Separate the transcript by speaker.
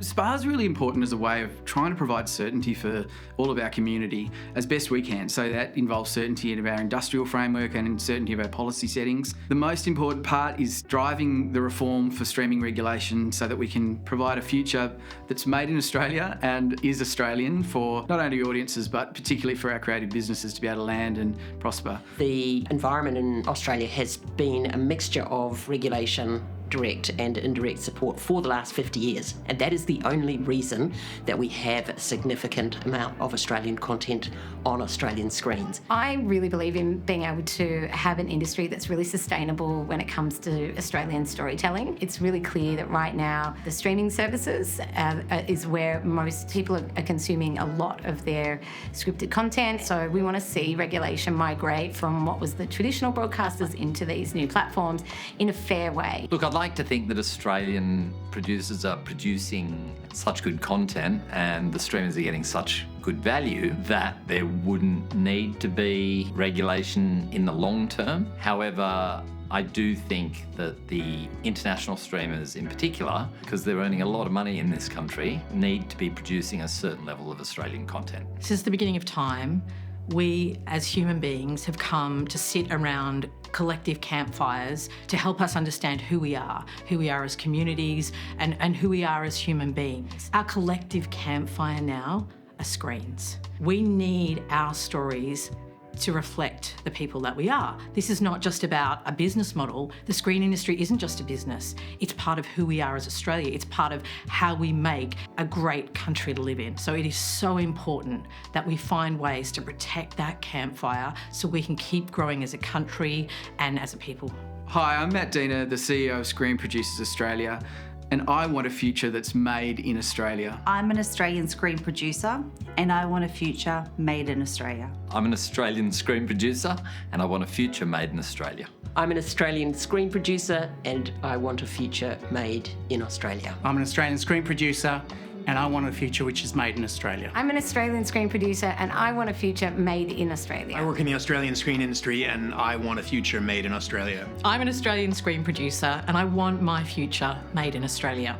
Speaker 1: SPA is really important as a way of trying to provide certainty for all of our community as best we can. So that involves certainty of our industrial framework and certainty of our policy settings. The most important part is driving the reform for streaming regulation so that we can provide a future that's made in Australia and is Australian for not only audiences but particularly for our creative businesses to be able to land and prosper.
Speaker 2: The environment in Australia has been a mixture of regulation, direct and indirect support for the last 50 years. And that is the only reason that we have a significant amount of Australian content on Australian screens.
Speaker 3: I really believe in being able to have an industry that's really sustainable when it comes to Australian storytelling. It's really clear that right now the streaming services is where most people are consuming a lot of their scripted content. So we want to see regulation migrate from what was the traditional broadcasters into these new platforms in a fair way.
Speaker 4: Look, I'd like to think that Australian producers are producing such good content and the streamers are getting such good value that there wouldn't need to be regulation in the long term. However, I do think that the international streamers in particular, because they're earning a lot of money in this country, need to be producing a certain level of Australian content.
Speaker 5: Since the beginning of time, we as human beings have come to sit around collective campfires to help us understand who we are as communities and who we are as human beings. Our collective campfire now are screens. We need our stories to reflect the people that we are. This is not just about a business model. The screen industry isn't just a business. It's part of who we are as Australia. It's part of how we make a great country to live in. So it is so important that we find ways to protect that campfire so we can keep growing as a country and as a people.
Speaker 1: Hi, I'm Matt Diener, the CEO of Screen Producers Australia, and I want a future that's made in Australia.
Speaker 6: I'm an Australian screen producer and I want a future made in Australia.
Speaker 4: I'm an Australian screen producer and I want a future made in Australia.
Speaker 2: I'm an Australian screen producer and I want a future made in Australia.
Speaker 7: I'm an Australian screen producer and I want a future which is made in Australia.
Speaker 3: I'm an Australian screen producer and I want a future made in Australia.
Speaker 8: I work in the Australian screen industry and I want a future made in Australia.
Speaker 5: I'm an Australian screen producer and I want my future made in Australia.